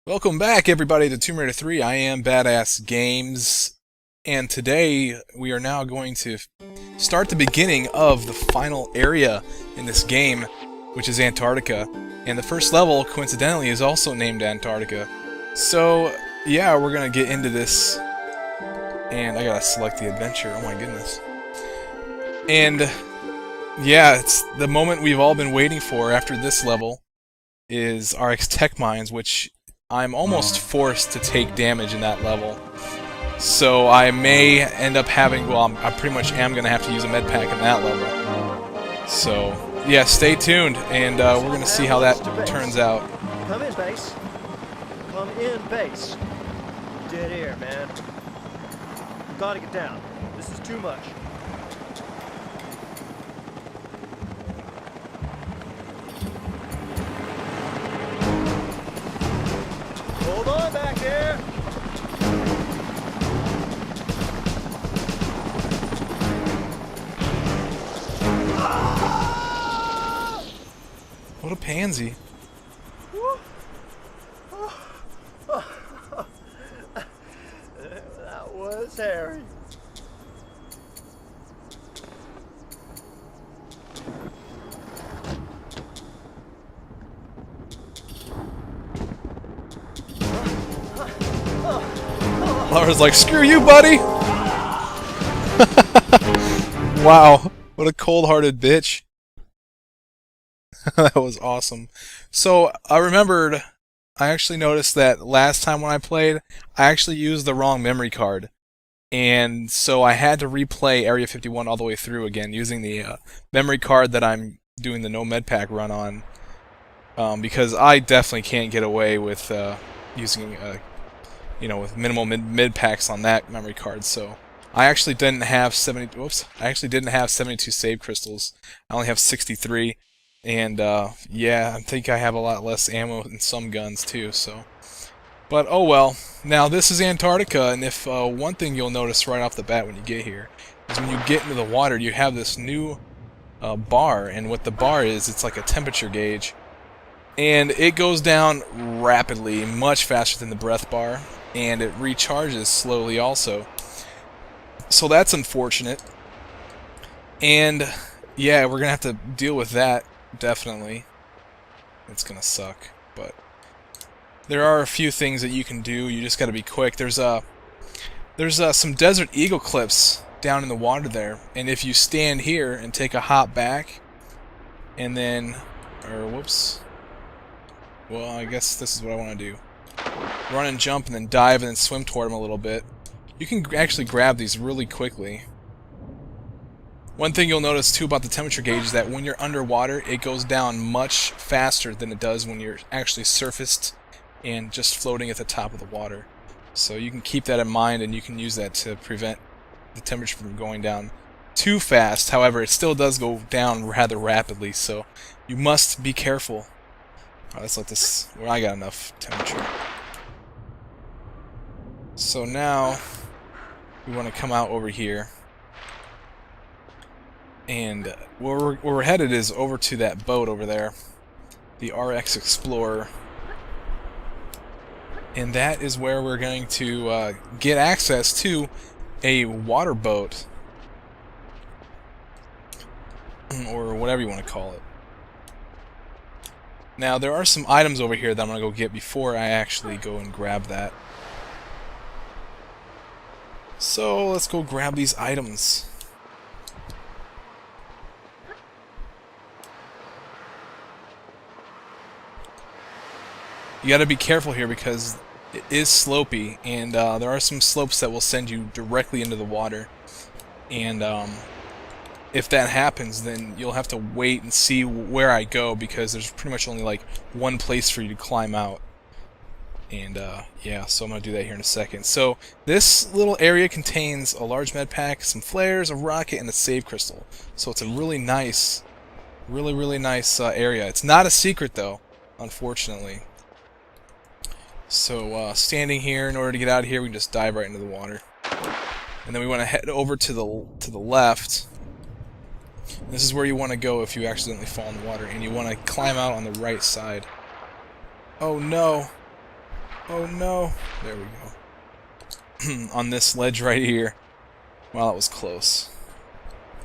Welcome back, everybody, to Tomb Raider 3. I am badassgamez, and today we are now going to start the beginning of the final area in this game, which is Antarctica. And the first level, coincidentally, is also named Antarctica. So, yeah, we're gonna get into this. And I gotta select the adventure, oh my goodness. And, yeah, it's the moment we've all been waiting for after this level is our tech mines, which I'm almost forced to take damage in that level. So I may end up having, well, I pretty much am going to have to use a med pack in that level. So, yeah, stay tuned, and we're going to see how that turns out. Come in, base. Come in, base. Dead air, man. You gotta get down. This is too much. Hold on back here. What a pansy. That was hairy. Laura's like, screw you, buddy! Wow, what a cold-hearted bitch. That was awesome. So, I remembered, I actually noticed that last time when I played, I actually used the wrong memory card. And so I had to replay Area 51 all the way through again, using the memory card that I'm doing the no med pack run on. Because I definitely can't get away with using with minimal mid packs on that memory card. So I actually didn't have 72 save crystals. I only have 63, and yeah, I think I have a lot less ammo in some guns too. So, but oh well. Now this is Antarctica, and if one thing you'll notice right off the bat when you get here is when you get into the water, you have this new bar, and what the bar is, it's like a temperature gauge. And it goes down rapidly, much faster than the breath bar, and it recharges slowly also. So that's unfortunate. And yeah, we're gonna have to deal with that, definitely. It's gonna suck, but there are a few things that you can do. You just gotta be quick. There's some desert eagle cliffs down in the water there, and if you stand here and take a hop back, and then, whoops. Well, I guess this is what I want to do. Run and jump and then dive and then swim toward them a little bit. You can actually grab these really quickly. One thing you'll notice too about the temperature gauge is that when you're underwater, it goes down much faster than it does when you're actually surfaced and just floating at the top of the water. So you can keep that in mind, and you can use that to prevent the temperature from going down too fast. However, it still does go down rather rapidly, so you must be careful. Alright, let's let this... Well, I got enough temperature. So now, we want to come out over here. And where we're headed is over to that boat over there. The RX Explorer. And that is where we're going to get access to a water boat. Or whatever you want to call it. Now, there are some items over here that I'm going to go get before I actually go and grab that. So, let's go grab these items. You gotta be careful here because it is slopey, and there are some slopes that will send you directly into the water. And, if that happens, then you'll have to wait and see where I go, because there's pretty much only like one place for you to climb out. And yeah, so I'm going to do that here in a second. So this little area contains a large med pack, some flares, a rocket, and a save crystal. So it's a really nice, really nice area. It's not a secret though, unfortunately. So standing here, in order to get out of here, we can just dive right into the water. And then we want to head over to the left. This is where you want to go if you accidentally fall in the water, and you want to climb out on the right side. Oh no! Oh no. There we go. On this ledge right here. Well, that was close.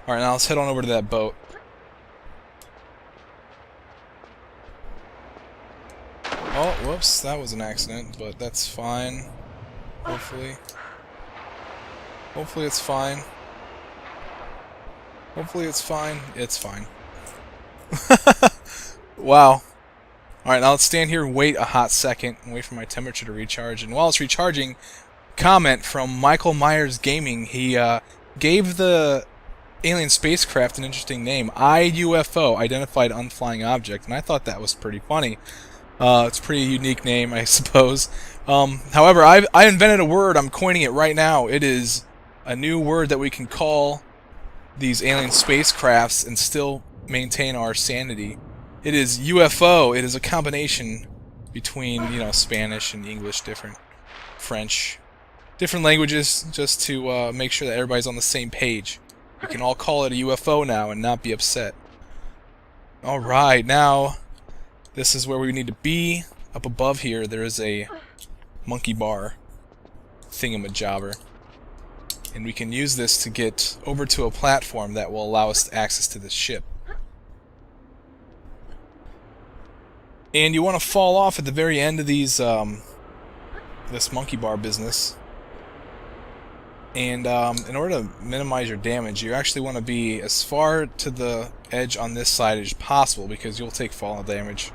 Alright, now let's head on over to that boat. Oh, whoops, that was an accident, but that's fine. Hopefully. Hopefully it's fine. Hopefully it's fine. It's fine. Wow. Alright, now let's stand here and wait a hot second and wait for my temperature to recharge. And while it's recharging, comment from Michael Myers Gaming. He gave the alien spacecraft an interesting name. IUFO, Identified Unflying Object. And I thought that was pretty funny. It's a pretty unique name, I suppose. However, I invented a word. I'm coining it right now. It is a new word that we can call these alien spacecrafts and still maintain our sanity. It is UFO. It is a combination between, you know, Spanish and English, different French, different languages, just to make sure that everybody's on the same page. We can all call it a UFO now and not be upset. Alright, now this is where we need to be. Up above here, there is a monkey bar thingamajobber. And we can use this to get over to a platform that will allow us access to this ship. And you want to fall off at the very end of these, this monkey bar business. And in order to minimize your damage, you actually want to be as far to the edge on this side as possible, because you'll take fall damage.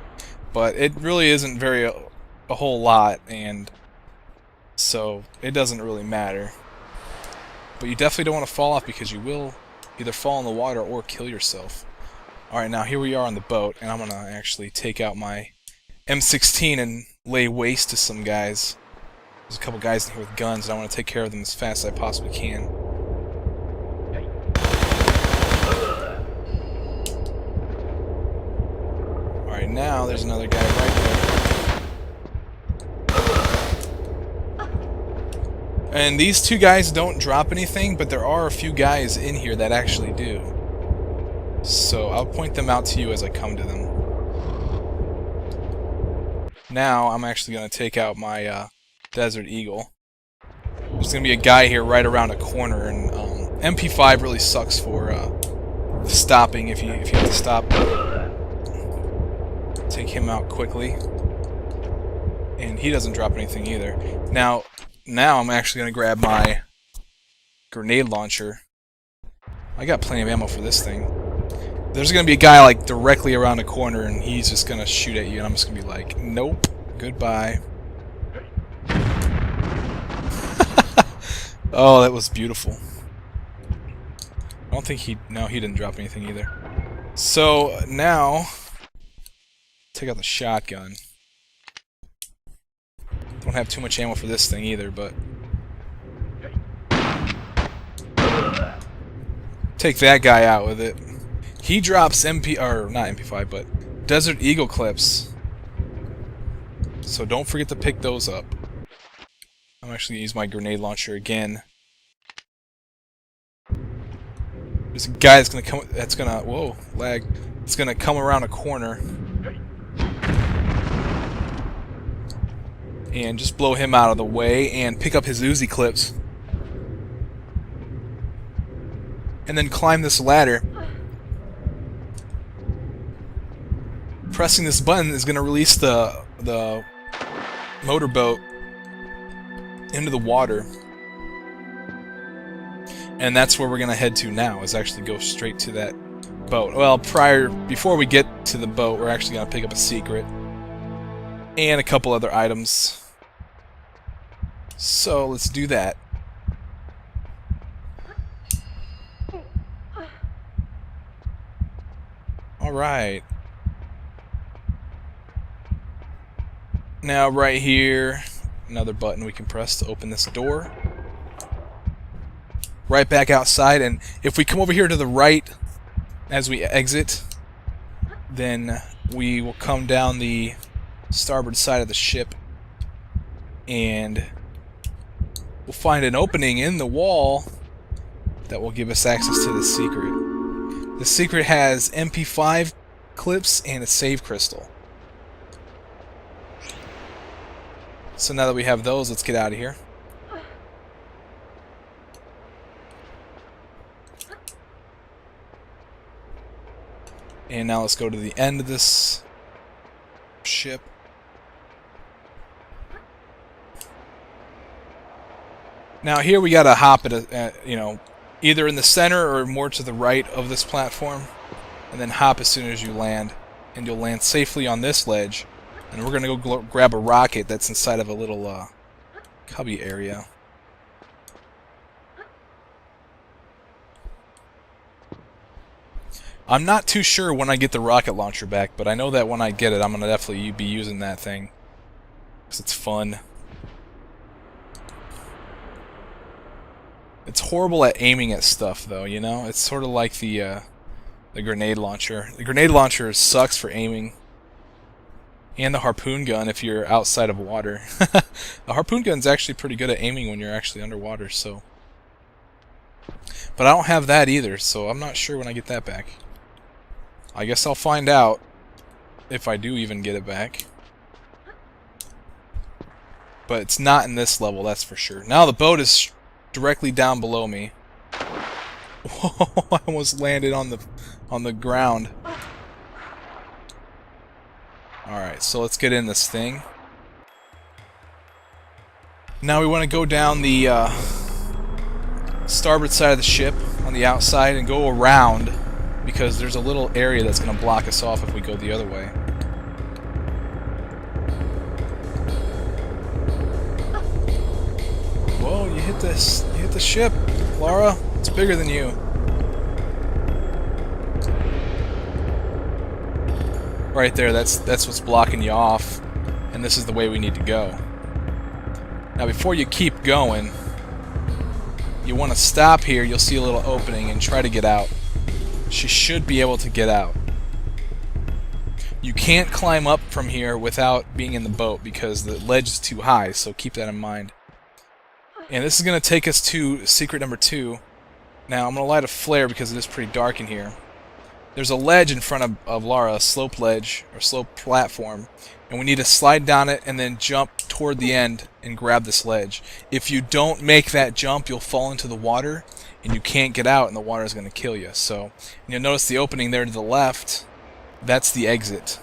But it really isn't a whole lot, and so it doesn't really matter. But you definitely don't want to fall off, because you will either fall in the water or kill yourself. Alright, now here we are on the boat, and I'm going to actually take out my M16 and lay waste to some guys. There's a couple guys in here with guns, and I want to take care of them as fast as I possibly can. Alright, now there's another guy right there. And these two guys don't drop anything, but there are a few guys in here that actually do. So I'll point them out to you as I come to them. Now I'm actually going to take out my Desert Eagle. There's going to be a guy here right around a corner, and MP5 really sucks for stopping if you have to stop. Take him out quickly. And he doesn't drop anything either. Now I'm actually going to grab my grenade launcher. I got plenty of ammo for this thing. There's going to be a guy like directly around a corner, and he's just going to shoot at you, and I'm just going to be like, nope, goodbye. Oh, that was beautiful. I don't think he didn't drop anything either. So now, take out the shotgun. Don't have too much ammo for this thing either, but take that guy out with it. He drops not MP5, but Desert Eagle clips. So don't forget to pick those up. I'm actually going to use my grenade launcher again. There's a guy that's gonna whoa, lag. It's gonna come around a corner. And just blow him out of the way and pick up his Uzi clips. And then climb this ladder. Pressing this button is going to release the motorboat into the water. And that's where we're going to head to now, is actually go straight to that boat. Well, before we get to the boat, we're actually going to pick up a secret. And a couple other items. So, let's do that. Alright. Now, right here, another button we can press to open this door. Right back outside, and if we come over here to the right as we exit, then we will come down the starboard side of the ship, and we'll find an opening in the wall that will give us access to the secret. The secret has MP5 clips and a save crystal. So now that we have those, let's get out of here. And now let's go to the end of this ship. Now here we gotta hop at you know, either in the center or more to the right of this platform, and then hop as soon as you land, and you'll land safely on this ledge. And we're gonna go grab a rocket that's inside of a little cubby area. I'm not too sure when I get the rocket launcher back, but I know that when I get it, I'm gonna definitely be using that thing, because it's fun. It's horrible at aiming at stuff, though, you know? It's sort of like the grenade launcher. The grenade launcher sucks for aiming. And the harpoon gun if you're outside of water. The harpoon gun's actually pretty good at aiming when you're actually underwater, so... But I don't have that either, so I'm not sure when I get that back. I guess I'll find out if I do even get it back. But it's not in this level, that's for sure. Now the boat is directly down below me. Whoa, I almost landed on the ground. Alright, so let's get in this thing. Now we want to go down the starboard side of the ship on the outside and go around, because there's a little area that's going to block us off if we go the other way. Whoa, you hit the ship, Laura. It's bigger than you. Right there, that's what's blocking you off, and this is the way we need to go. Now before you keep going, you want to stop here. You'll see a little opening and try to get out. She should be able to get out. You can't climb up from here without being in the boat because the ledge is too high, so keep that in mind. And this is going to take us to secret number 2. Now I'm going to light a flare because it is pretty dark in here. There's a ledge in front of Laura, a slope ledge, or slope platform, and we need to slide down it and then jump toward the end and grab this ledge. If you don't make that jump, you'll fall into the water, and you can't get out, and the water is going to kill you. So you'll notice the opening there to the left, that's the exit.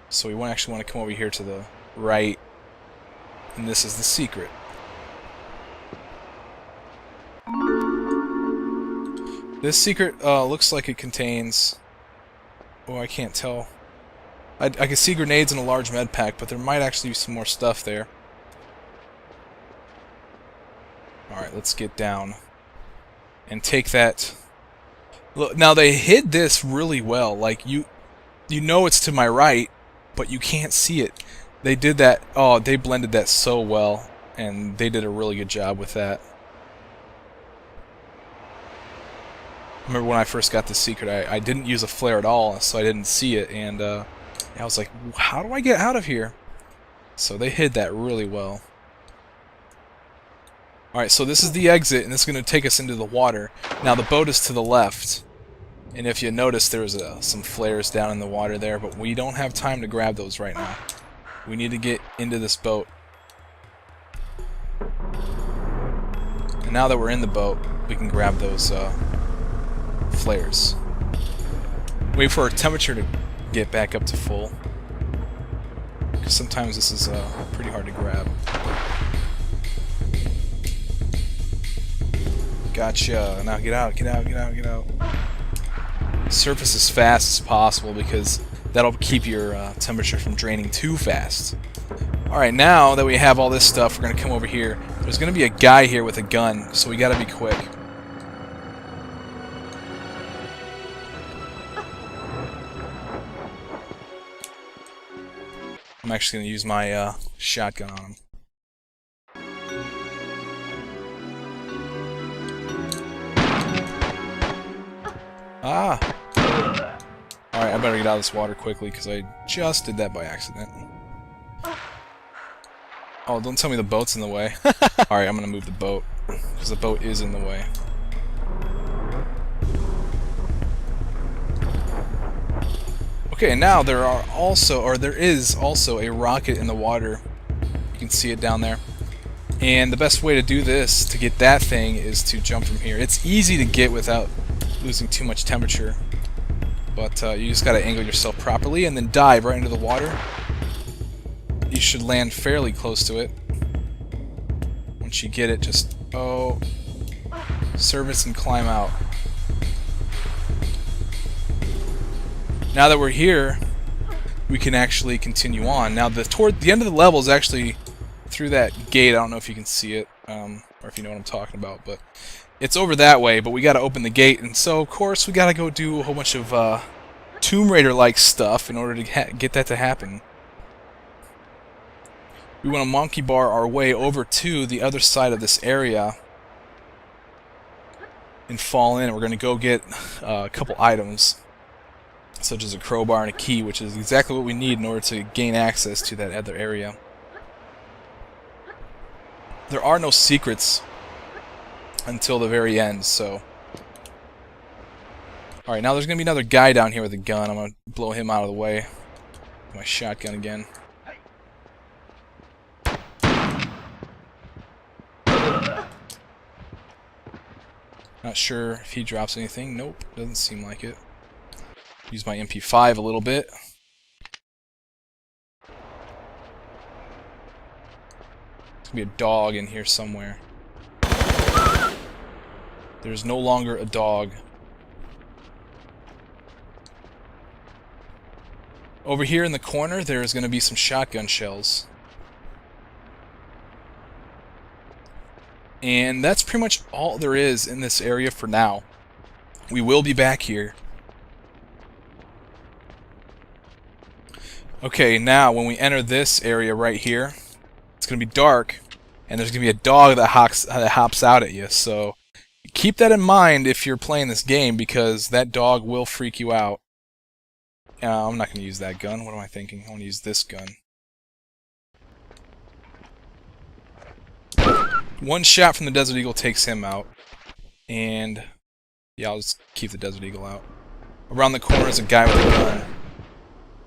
So we actually want to come over here to the right, and this is the secret. This secret looks like it contains... Oh, I can't tell. I can see grenades in a large med pack, but there might actually be some more stuff there. Alright, let's get down and take that. Look, now they hid this really well. Like, you know it's to my right, but you can't see it. They did that... Oh, they blended that so well, and they did a really good job with that. I remember when I first got this secret, I didn't use a flare at all, so I didn't see it, and I was like, how do I get out of here? So they hid that really well. Alright, so this is the exit, and this is going to take us into the water. Now the boat is to the left, and if you notice, there's some flares down in the water there, but we don't have time to grab those right now. We need to get into this boat. And now that we're in the boat, we can grab those flares. Wait for our temperature to get back up to full, because sometimes this is pretty hard to grab. Gotcha. Now get out, get out, get out, get out. Surface as fast as possible because that'll keep your temperature from draining too fast. Alright, now that we have all this stuff, we're going to come over here. There's going to be a guy here with a gun, so we got to be quick. I'm actually going to use my shotgun on him. Ah! Alright, I better get out of this water quickly because I just did that by accident. Oh, don't tell me the boat's in the way. Alright, I'm going to move the boat because the boat is in the way. Okay, now there is also a rocket in the water, You can see it down there. And the best way to do this, to get that thing, is to jump from here. It's easy to get without losing too much temperature. But you just gotta angle yourself properly and then dive right into the water. You should land fairly close to it. Once you get it, just, service and climb out. Now that we're here, we can actually continue on. Now, toward the end of the level is actually through that gate. I don't know if you can see it, or if you know what I'm talking about, but it's over that way, but we gotta open the gate, and so, of course, we gotta go do a whole bunch of Tomb Raider-like stuff in order to get that to happen. We want to monkey bar our way over to the other side of this area and fall in. We're going to go get a couple items, such as a crowbar and a key, which is exactly what we need in order to gain access to that other area. There are no secrets until the very end, so... Alright, now there's going to be another guy down here with a gun. I'm going to blow him out of the way. My shotgun again. Not sure if he drops anything. Nope, doesn't seem like it. Use my MP5 a little bit. There's going to be a dog in here somewhere. There's no longer a dog. Over here in the corner, there's going to be some shotgun shells. And that's pretty much all there is in this area for now. We will be back here. Okay, now when we enter this area right here, it's going to be dark, and there's going to be a dog that hops out at you. So keep that in mind if you're playing this game, because that dog will freak you out. I'm not going to use that gun. What am I thinking? I want to use this gun. One shot from the Desert Eagle takes him out. And yeah, I'll just keep the Desert Eagle out. Around the corner is a guy with a gun.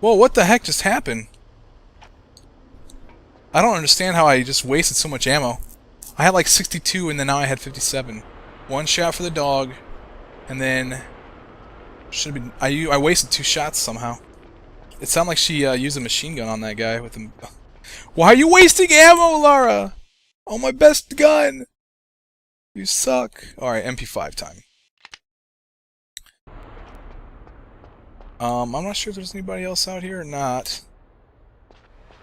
Whoa, what the heck just happened? I don't understand how I just wasted so much ammo. I had like 62 and then now I had 57. One shot for the dog, and then should have been I wasted 2 shots somehow. It sounded like she used a machine gun on that guy with him. Why are you wasting ammo, Lara? Oh, my best gun! You suck. Alright, MP5 time. I'm not sure if there's anybody else out here or not.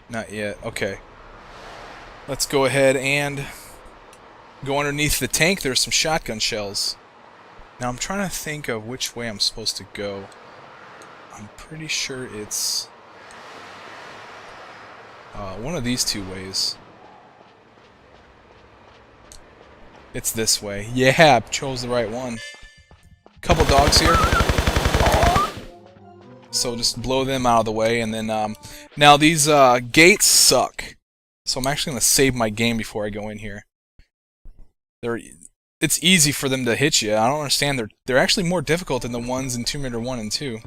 Not yet. Okay. Let's go ahead and go underneath the tank. There's some shotgun shells. Now I'm trying to think of which way I'm supposed to go. I'm pretty sure it's one of these 2 ways. It's this way. Yeah, chose the right one. Couple dogs here. So just blow them out of the way, and then now these gates suck. So I'm actually gonna save my game before I go in here. It's easy for them to hit you. I don't understand. They're actually more difficult than the ones in Tomb Raider 1 and 2.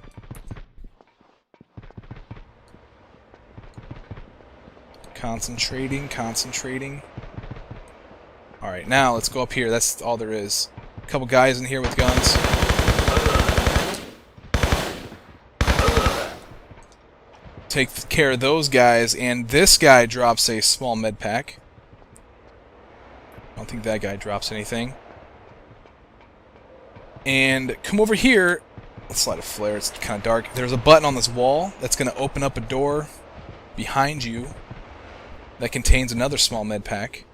Concentrating. Alright, now let's go up here. That's all there is. A couple guys in here with guns. Take care of those guys, and this guy drops a small med pack. I don't think that guy drops anything. And come over here. Let's light a flare. It's kind of dark. There's a button on this wall that's going to open up a door behind you that contains another small med pack.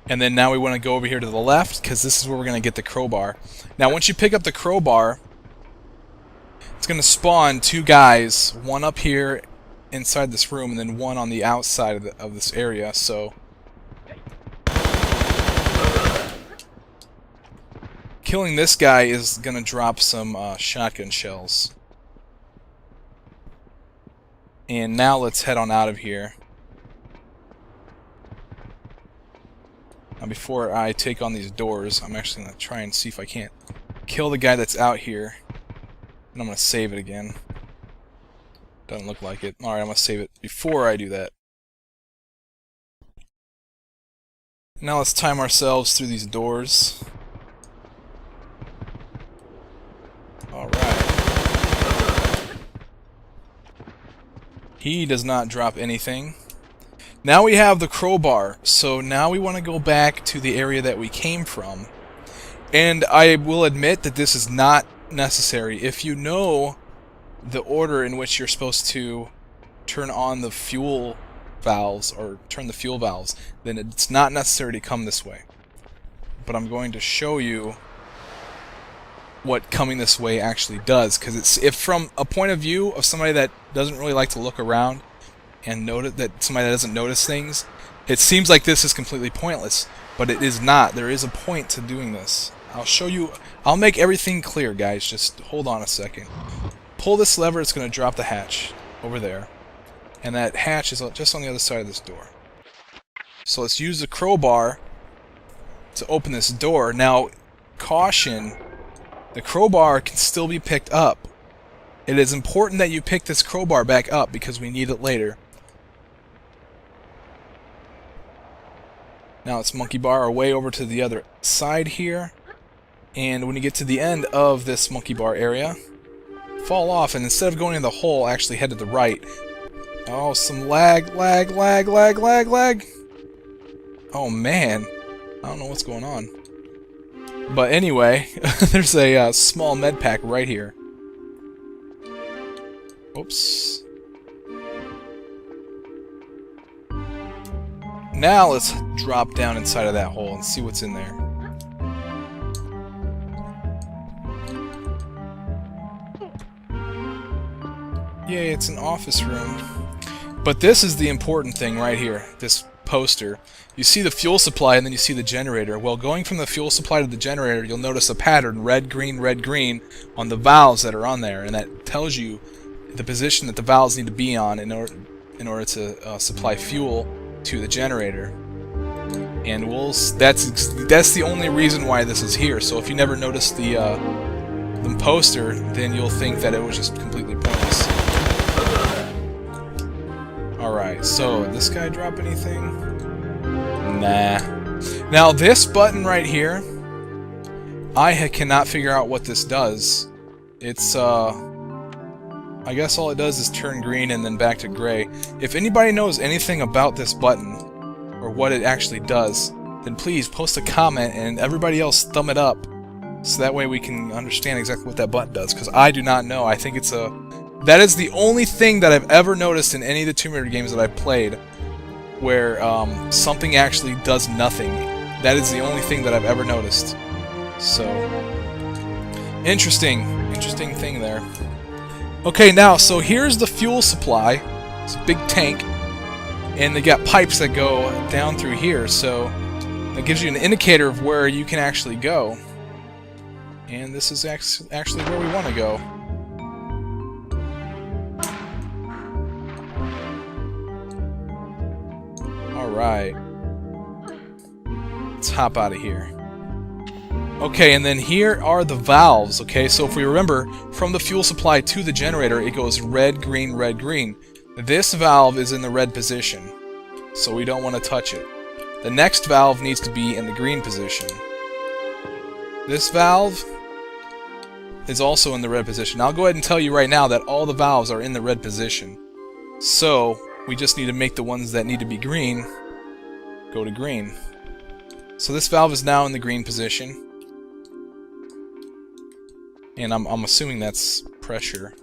And then now we want to go over here to the left, because this is where we're going to get the crowbar. Now once you pick up the crowbar, it's going to spawn 2 guys, one up here inside this room, and then one on the outside of this area, so... Killing this guy is going to drop some shotgun shells. And now let's head on out of here. Now before I take on these doors, I'm actually going to try and see if I can't kill the guy that's out here. And I'm going to save it again. Doesn't look like it. Alright, I'm going to save it before I do that. Now let's time ourselves through these doors. Alright. He does not drop anything. Now we have the crowbar, so now we want to go back to the area that we came from. And I will admit that this is not necessary. If you know the order in which you're supposed to turn on the fuel valves, or turn the fuel valves, then it's not necessary to come this way. But I'm going to show you what coming this way actually does, because it's, if from a point of view of somebody that doesn't really like to look around and notice that somebody that doesn't notice things, it seems like this is completely pointless, but it is not. There is a point to doing this. I'll show you. I'll make everything clear, guys. Just hold on a second. Pull this lever. It's going to drop the hatch over there, and that hatch is just on the other side of this door. So let's use the crowbar to open this door. Now, caution. The crowbar can still be picked up. It is important that you pick this crowbar back up because we need it later. Now let's monkey bar our way over to the other side here. And when you get to the end of this monkey bar area, fall off, and instead of going in the hole, actually head to the right. Oh, some lag. Oh man, I don't know what's going on. But anyway, there's a small med pack right here. Oops. Now let's drop down inside of that hole and see what's in there. Yay, it's an office room. But this is the important thing right here, this poster. You see the fuel supply and then you see the generator. Well, going from the fuel supply to the generator, you'll notice a pattern, red, green, on the valves that are on there, and that tells you the position that the valves need to be on in order to supply fuel to the generator. And that's the only reason why this is here. So if you never noticed the poster, then you'll think that it was just completely pointless. Alright, so this guy drop anything? Nah. Now this button right here, I cannot figure out what this does. It's I guess all it does is turn green and then back to gray. If anybody knows anything about this button, or what it actually does, then please post a comment and everybody else thumb it up, so that way we can understand exactly what that button does, because I do not know. I think that is the only thing that I've ever noticed in any of the Tomb Raider games that I've played where something actually does nothing. That is the only thing that I've ever noticed. So, interesting thing there. Okay, now, so here's the fuel supply. It's a big tank, and they got pipes that go down through here, so that gives you an indicator of where you can actually go. And this is actually where we want to go. Alright. Let's hop out of here. Okay, and then here are the valves, okay? So if we remember, from the fuel supply to the generator, it goes red, green. This valve is in the red position, so we don't want to touch it. The next valve needs to be in the green position. This valve is also in the red position. I'll go ahead and tell you right now that all the valves are in the red position. So, we just need to make the ones that need to be green go to green. So this valve is now in the green position. And I'm assuming that's pressure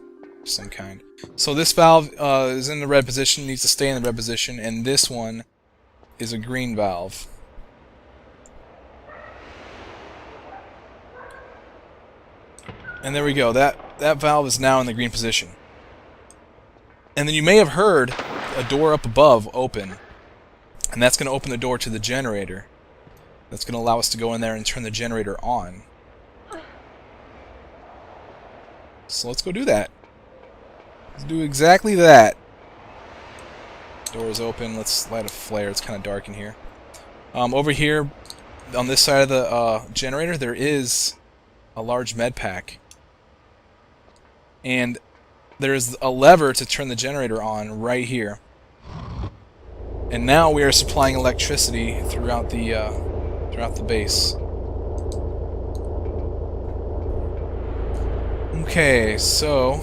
of some kind. So this valve is in the red position, needs to stay in the red position, and this one is a green valve. And there we go. That valve is now in the green position. And then you may have heard a door up above open. And that's going to open the door to the generator. That's going to allow us to go in there and turn the generator on. So let's go do that. Let's do exactly that. Door is open. Let's light a flare. It's kind of dark in here. Over here, on this side of the generator, there is a large med pack. And there's a lever to turn the generator on right here. And now we are supplying electricity throughout the base. Okay, so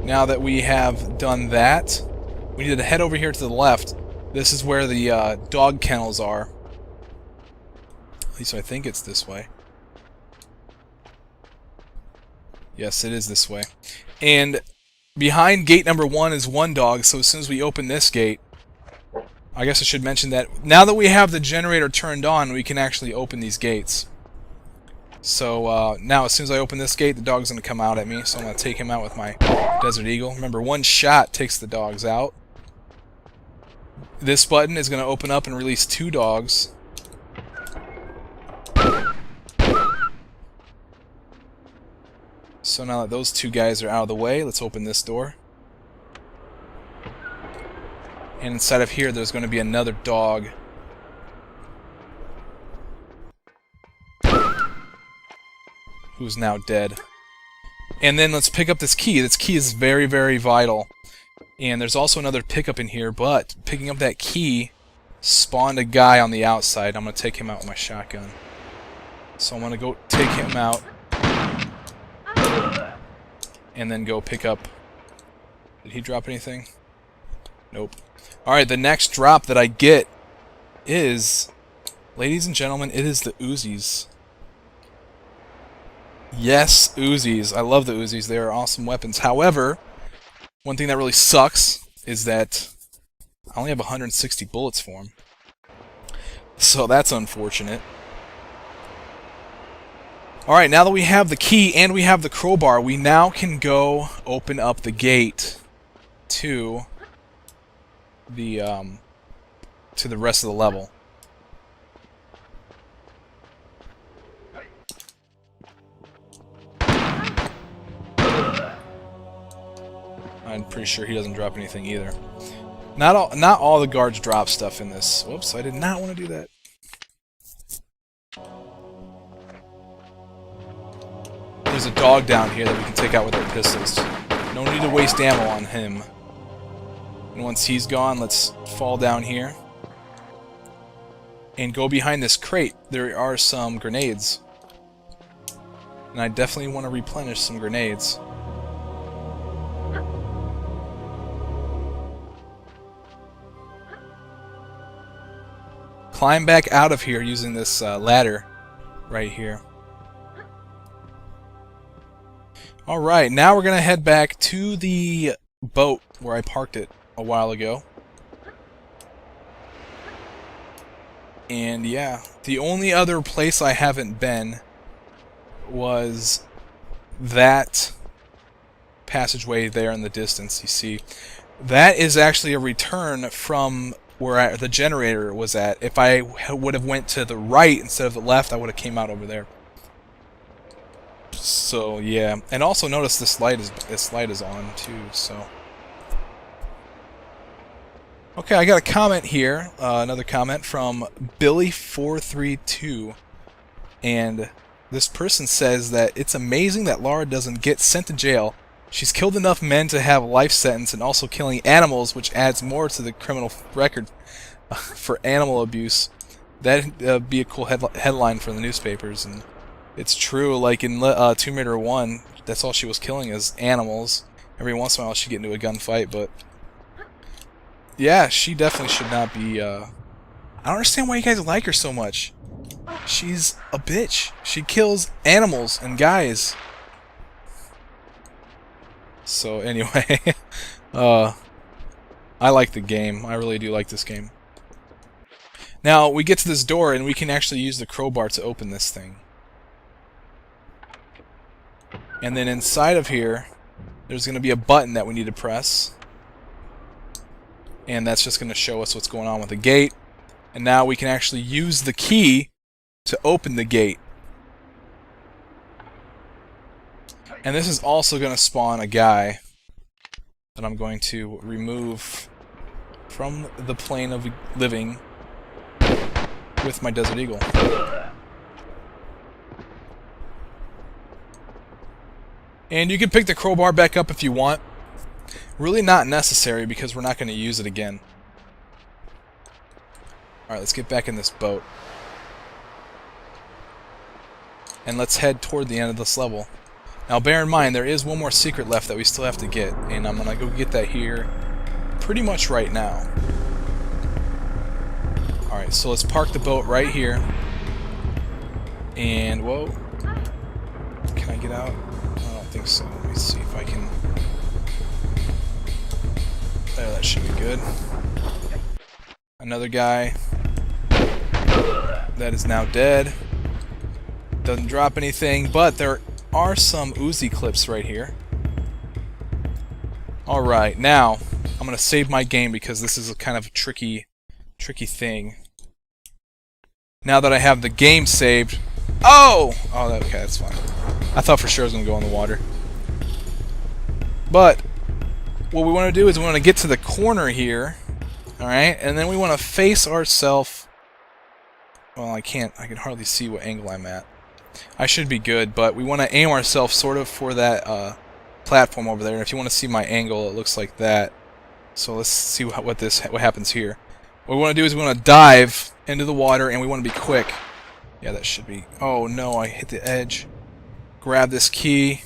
now that we have done that, we need to head over here to the left. This is where the dog kennels are. At least I think it's this way. Yes, it is this way. And behind gate number 1 is one dog, so as soon as we open this gate, I guess I should mention that now that we have the generator turned on, we can actually open these gates. So now as soon as I open this gate, the dog's going to come out at me, so I'm going to take him out with my Desert Eagle. Remember, one shot takes the dogs out. This button is going to open up and release 2 dogs. So now that those 2 guys are out of the way, let's open this door. And inside of here, there's going to be another dog. Who's now dead. And then let's pick up this key. This key is very, very vital. And there's also another pickup in here, but picking up that key spawned a guy on the outside. I'm going to take him out with my shotgun. So I'm going to go take him out. And then go pick up... Did he drop anything? Nope. Alright, the next drop that I get is... Ladies and gentlemen, it is the Uzis. Yes, Uzis. I love the Uzis. They are awesome weapons. However, one thing that really sucks is that I only have 160 bullets for them. So that's unfortunate. Alright, now that we have the key and we have the crowbar, we now can go open up the gate to the rest of the level. I'm pretty sure he doesn't drop anything either. Not all the guards drop stuff in this. Whoops, I did not want to do that. There's a dog down here that we can take out with our pistols. No need to waste ammo on him. And once he's gone, let's fall down here. And go behind this crate. There are some grenades. And I definitely want to replenish some grenades. Climb back out of here using this ladder right here. Alright, now we're going to head back to the boat where I parked it a while ago. And yeah, the only other place I haven't been was that passageway there in the distance, you see. That is actually a return from where the generator was at. If I would have went to the right instead of the left, I would have came out over there. So yeah, and also notice this light is on too. So okay, I got a comment here, another comment from Billy432, and this person says that it's amazing that Laura doesn't get sent to jail. She's killed enough men to have a life sentence, and also killing animals, which adds more to the criminal record for animal abuse. That'd be a cool headline for the newspapers. And it's true, like in Tomb Raider 1, that's all she was killing is animals. Every once in a while she'd get into a gunfight, but... yeah, she definitely should not be, I don't understand why you guys like her so much. She's a bitch. She kills animals and guys. So, anyway, I like the game. I really do like this game. Now, we get to this door, and we can actually use the crowbar to open this thing. And then inside of here, there's going to be a button that we need to press. And that's just going to show us what's going on with the gate. And now we can actually use the key to open the gate. And this is also going to spawn a guy that I'm going to remove from the plane of living with my Desert Eagle. And you can pick the crowbar back up if you want. Really not necessary because we're not going to use it again. Alright, let's get back in this boat. And let's head toward the end of this level. Now bear in mind, there is one more secret left that we still have to get. And I'm going to go get that here pretty much right now. Alright, so let's park the boat right here. And, whoa. Can I get out? I don't think so. Let me see if I can... There, that should be good. Another guy. That is now dead. Doesn't drop anything, but there are some Uzi clips right here. Alright, now, I'm going to save my game because this is a kind of a tricky thing. Now that I have the game saved... Oh! Oh, okay, that's fine. I thought for sure I was going to go in the water. But, what we want to do is we want to get to the corner here. Alright, and then we want to face ourselves... Well, I can hardly see what angle I'm at. I should be good, but we want to aim ourselves sort of for that platform over there. And if you want to see my angle, it looks like that. So let's see what happens here. What we want to do is we want to dive into the water, and we want to be quick. Yeah, that should be... Oh no, I hit the edge. Grab this key,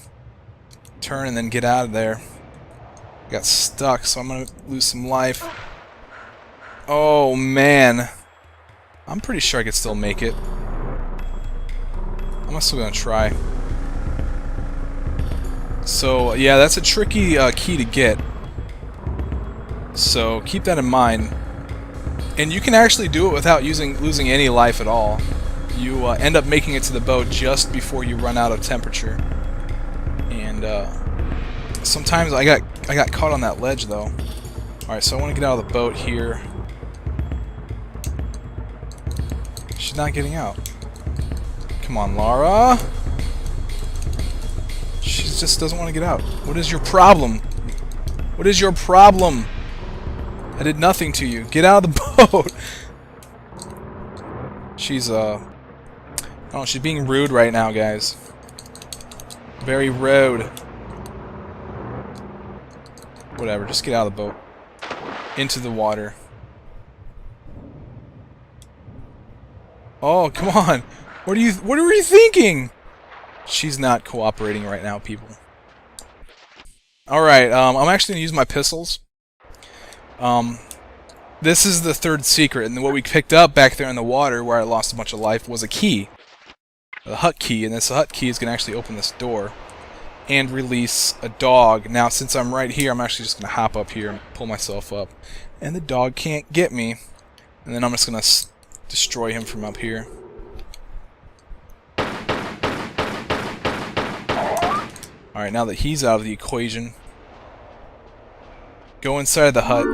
turn, and then get out of there. Got stuck, so I'm going to lose some life. Oh man. I'm pretty sure I could still make it. I'm still going to try. So, yeah, that's a tricky key to get. So, keep that in mind. And you can actually do it without losing any life at all. You end up making it to the boat just before you run out of temperature. And sometimes I got caught on that ledge though. Alright, so I want to get out of the boat here. She's not getting out. Come on, Laura. She just doesn't want to get out. What is your problem? What is your problem? I did nothing to you. Get out of the boat. She's oh, she's being rude right now, guys. Very rude. Whatever, just get out of the boat. Into the water. Oh, come on. What were you thinking? She's not cooperating right now, people. Alright, I'm actually going to use my pistols. This is the third secret, and what we picked up back there in the water where I lost a bunch of life was a key. A hut key, and this hut key is going to actually open this door and release a dog. Now, since I'm right here, I'm actually just going to hop up here and pull myself up. And the dog can't get me. And then I'm just going to destroy him from up here. Alright, now that he's out of the equation, go inside the hut,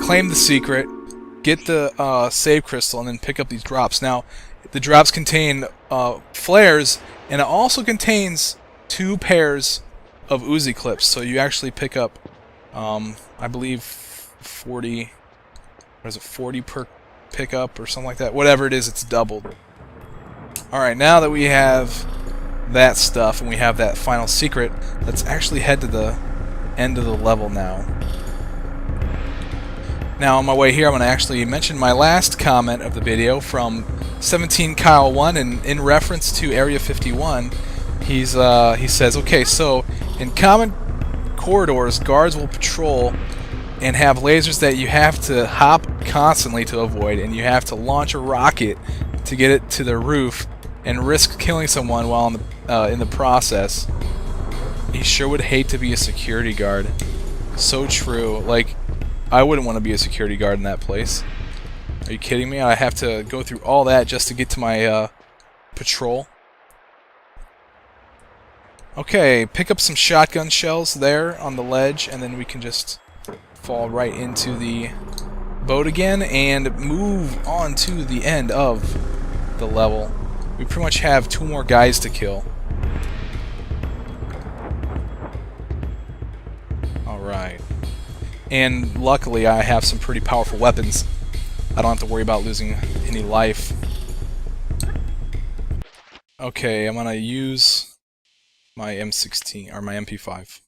claim the secret, get the save crystal, and then pick up these drops. Now, the drops contain flares, and it also contains 2 pairs of Uzi clips. So you actually pick up, I believe, 40. What is it, 40 per pickup or something like that? Whatever it is, it's doubled. Alright, now that we have that stuff and we have that final secret, let's actually head to the end of the level now. Now on my way here, I'm going to actually mention my last comment of the video from 17Kyle1, and in reference to Area 51, he says, okay, so in common corridors, guards will patrol and have lasers that you have to hop constantly to avoid, and you have to launch a rocket to get it to the roof and risk killing someone while in the process. He sure would hate to be a security guard. So true. Like, I wouldn't want to be a security guard in that place. Are you kidding me? I have to go through all that just to get to my patrol. Okay, pick up some shotgun shells there on the ledge, and then we can just fall right into the boat again and move on to the end of the level. We pretty much have 2 more guys to kill. Alright. And luckily I have some pretty powerful weapons. I don't have to worry about losing any life. Okay, I'm gonna use my M16 or my MP5.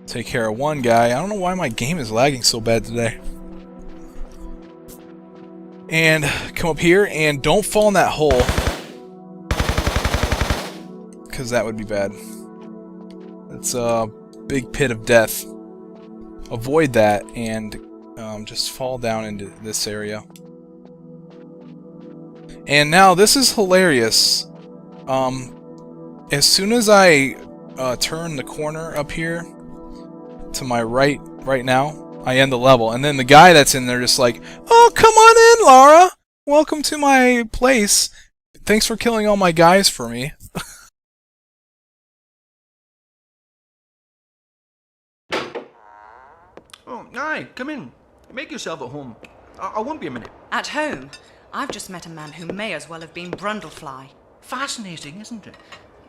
Take care of one guy. I don't know why my game is lagging so bad today. And come up here and don't fall in that hole, because that would be bad. It's a big pit of death. Avoid that and just fall down into this area. And now this is hilarious. As soon as I turn the corner up here to my right now, I end the level, and then the guy that's in there just like, "Oh, come on in, Lara. Welcome to my place. Thanks for killing all my guys for me." Oh, aye, come in. Make yourself at home. I won't be a minute. At home? I've just met a man who may as well have been Brundlefly. Fascinating, isn't it?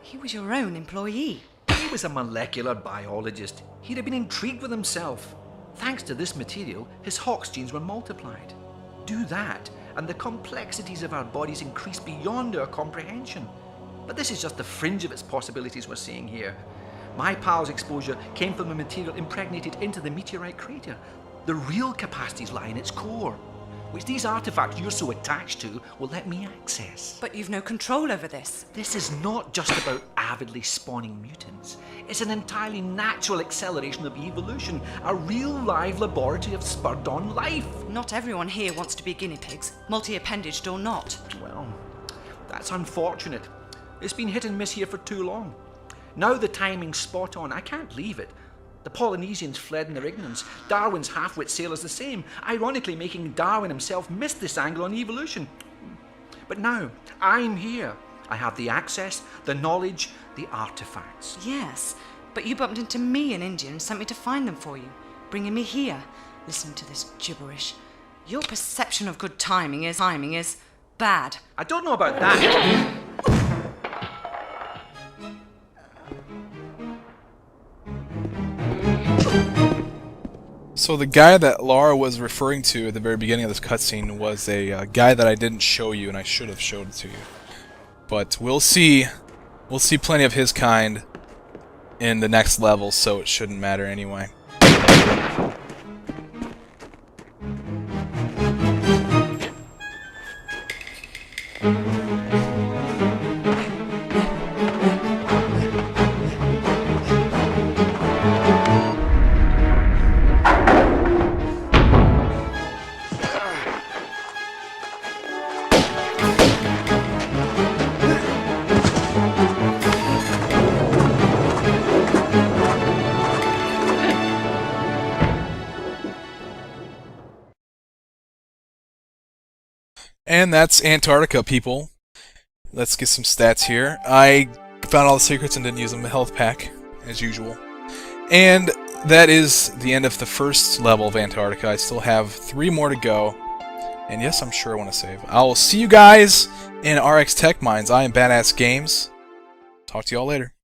He was your own employee. He was a molecular biologist. He'd have been intrigued with himself. Thanks to this material, his Hox genes were multiplied. Do that, and the complexities of our bodies increase beyond our comprehension. But this is just the fringe of its possibilities we're seeing here. My pal's exposure came from a material impregnated into the meteorite crater. The real capacities lie in its core, which these artifacts you're so attached to will let me access. But you've no control over this. This is not just about avidly spawning mutants. It's an entirely natural acceleration of evolution, a real live laboratory of spurred-on life. Not everyone here wants to be guinea pigs, multi-appendaged or not. Well, that's unfortunate. It's been hit and miss here for too long. Now the timing's spot on. I can't leave it. The Polynesians fled in their ignorance. Darwin's half-wit sailors the same, ironically making Darwin himself miss this angle on evolution. But now, I'm here. I have the access, the knowledge, the artifacts. Yes, but you bumped into me in India and sent me to find them for you, bringing me here. Listening to this gibberish. Your perception of good timing is bad. I don't know about that. So the guy that Lara was referring to at the very beginning of this cutscene was a guy that I didn't show you, and I should have showed it to you. But we'll see plenty of his kind in the next level, so it shouldn't matter anyway. And that's Antarctica, people. Let's get some stats here. I found all the secrets and didn't use them. A health pack, as usual. And that is the end of the first level of Antarctica. I still have 3 more to go. And yes, I'm sure I want to save. I will see you guys in RX Tech Mines. I am badassgamez. Talk to you all later.